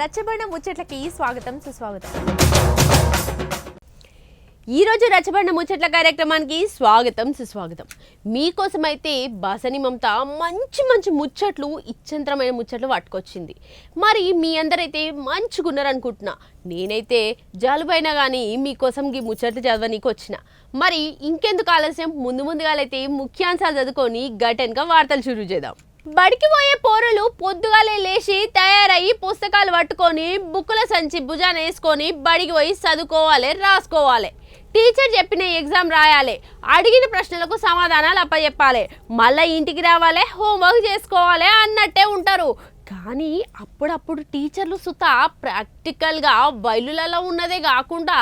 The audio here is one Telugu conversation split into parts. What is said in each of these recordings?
రచ్చబండ ముచ్చట్లకి స్వాగతం సుస్వాగతం. ఈ రోజు రచ్చబండ ముచ్చట్ల కార్యక్రమానికి స్వాగతం సుస్వాగతం. మీకోసమైతే బాసని మమత మంచి మంచి ముచ్చట్లు ఇచ్చంతరమైన ముచ్చట్లు పట్టుకొచ్చింది. మరి మీ అందరైతే మంచిగున్నారనుకుంటున్నా. నేనైతే జలుబైనా కానీ మీకోసం ఈ ముచ్చట్లు చదవనీకి వచ్చిన. మరి ఇంకెందుకు ఆలస్యం, ముందుగాలైతే ముఖ్యాంశాలు చదువుకొని గటెన్గా వార్తలు షురూ చేద్దాం. బడికి పోయే పోరలు పొద్దుగాలే లేచి తయారయ్యి పుస్తకాలు పట్టుకొని బుక్కుల సంచి భుజాన వేసుకొని బడికి పోయి చదువుకోవాలి, రాసుకోవాలి. టీచర్ చెప్పిన ఎగ్జామ్ రాయాలి, అడిగిన ప్రశ్నలకు సమాధానాలు అప్పచెప్పాలి, మళ్ళీ ఇంటికి రావాలి, హోంవర్క్ చేసుకోవాలి అన్నట్టే ఉంటారు. కానీ అప్పుడప్పుడు టీచర్లు సుత ప్రాక్టికల్గా బయలులలో ఉన్నదే కాకుండా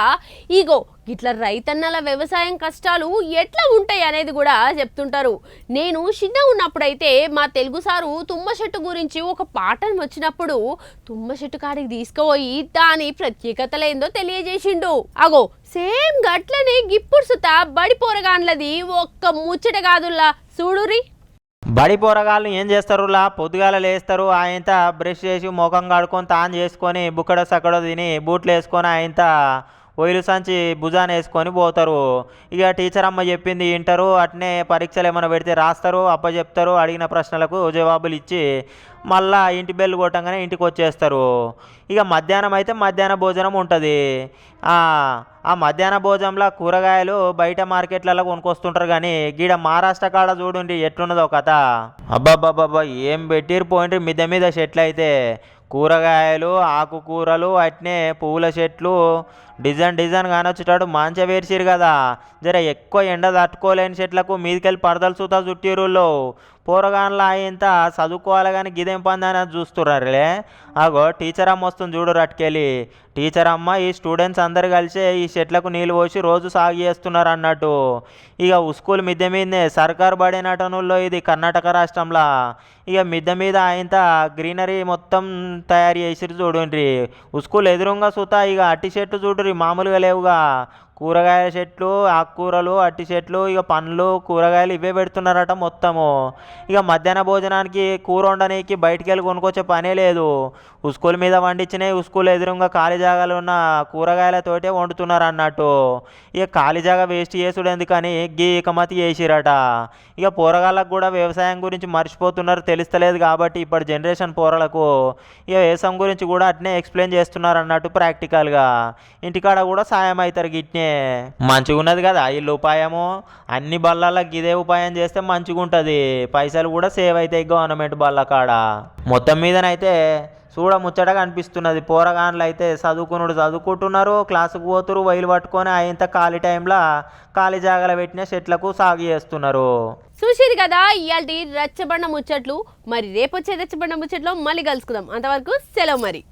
ఇగో ఇట్లా రైతన్నల వ్యవసాయం కష్టాలు ఎట్లా ఉంటాయి అనేది కూడా చెప్తుంటారు. నేను చిన్న ఉన్నప్పుడైతే మా తెలుగు సారు తుమ్మ చెట్టు గురించి ఒక పాఠం వచ్చినప్పుడు తుమ్మ చెట్టు కాడికి తీసుకుపోయి దాని ప్రత్యేకతలేందో తెలియజేసిండు. అగో సేమ్ గట్లనే గిప్పుడు సుత బడి పోరగాన్లది ఒక్క ముచ్చట కాదుల్లా చూడురి. బడి పోరగాళ్ళు ఏం చేస్తారులా, పొద్దుగాల లేస్తారు, ఆయంత బ్రష్ చేసి ముఖం కడుక్కొని తాను చేసుకొని బుక్కడో సక్కడో తిని బూట్లు వేసుకొని ఆయంత ఒయిలు సంచి భుజాన వేసుకొని పోతారు. ఇక టీచర్ అమ్మ చెప్పింది వింటారు, అట్నే పరీక్షలు ఏమైనా పెడితే రాస్తారు, అప్పచెప్తారు, అడిగిన ప్రశ్నలకు జవాబులు ఇచ్చి మళ్ళా ఇంటి బెల్లు కొట్టంగానే ఇంటికి వచ్చేస్తారు. ఇక మధ్యాహ్నం అయితే మధ్యాహ్న భోజనం ఉంటుంది. ఆ మధ్యాహ్న భోజనంలో కూరగాయలు బయట మార్కెట్లలో కొనుక్కొస్తుంటారు. కానీ గీడ మహారాష్ట్ర కాడ చూడండి ఎట్లున్నదో కథ. అబ్బాబ్బాబ్బా ఏం పెట్టిరు పోయిండ్రి మిద్దె మీద చెట్లు అయితే కూరగాయలు, ఆకుకూరలు, అట్నే పువ్వుల చెట్లు డిజైన్ కానొచ్చేటాడు మంచిగా వేర్చిరు కదా. జర ఎక్కువ ఎండ తట్టుకోలేని చెట్లకు మీదికెళ్ళి పరదలు సూతా చుట్టిరుల్లో పోరగాన్ల అయింత చదువుకోవాలి కానీ గిదేం పందని చూస్తుర్రారులే. అగో టీచర్ అమ్మ వస్తుంది చూడు రట్టుకెళ్ళి. టీచర్ అమ్మ ఈ స్టూడెంట్స్ అందరు కలిసి ఈ చెట్లకు నీళ్ళు పోసి రోజు సాగు చేస్తున్నారు అన్నట్టు. ఇక స్కూల్ మిద్దె మీదనే సర్కారు బడి నటనల్లో ఇది కర్ణాటక రాష్ట్రంలో. ఇక మిద్దె మీద ఆయంత గ్రీనరీ మొత్తం తయారు చేసిరు చూడండి. స్కూల్ ఎదురుగా సుతా ఇక అట్టి చెట్టు చూడురి మామూలుగా లేవుగా. కూరగాయల చెట్లు, ఆకుకూరలు, అట్టి చెట్లు, ఇక పండ్లు, కూరగాయలు ఇవే పెడుతున్నారట మొత్తము. ఇక మధ్యాహ్న భోజనానికి కూర వండడానికి బయటికి వెళ్ళి కొనుక్కొచ్చే పనే లేదు. స్కూల్ మీద వండించినవి స్కూల్ ఎదురుగా ఖాళీ జాగాలు ఉన్న కూరగాయలతోటే వండుతున్నారు అన్నట్టు. ఇక ఖాళీ జాగా వేస్ట్ చేసుడు ఎందుకని గీ ఇకమతి చేసిరట. ఇక పోరగాళ్ళకు కూడా వ్యవసాయం గురించి మర్చిపోతున్నారు, తెలుస్తలేదు కాబట్టి ఇప్పటి జనరేషన్ పోరలకు ఇక వ్యవసాయం గురించి కూడా అట్నే ఎక్స్ప్లెయిన్ చేస్తున్నారు అన్నట్టు ప్రాక్టికల్గా. ఇంటికాడ కూడా సాయం అవుతారు గిట్నే. మంచిగా ఉన్నది కదా ఇల్లు ఉపాయము. అన్ని బళ్ళలకు ఇదే ఉపాయం చేస్తే మంచిగా ఉంటుంది, పైసలు కూడా సేవ్ అవుతాయి గవర్నమెంట్ బళ్ళ కాడ. మొత్తం మీదనైతే చూడ ముచ్చటగా అనిపిస్తున్నది. పోరగాన్లు అయితే చదువుకుంటున్నారు, క్లాసుకు పోతురు, వైలు పట్టుకొని అయింత ఖాళీ టైంలో ఖాళీ జాగాలో పెట్టిన చెట్లకు సాగు చేస్తున్నారు. చూసిరు కదా ఇయాల్టి రచ్చబండ ముచ్చట్లు. మరి రేపొచ్చే రచ్చబండ ముచ్చట్లో మళ్ళీ కలుసుకుందాం. అంతవరకు సెలవు. మరి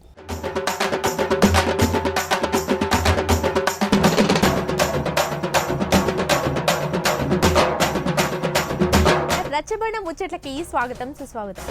రచ్చబండ ముచ్చట్లకి స్వాగతం సుస్వాగతం.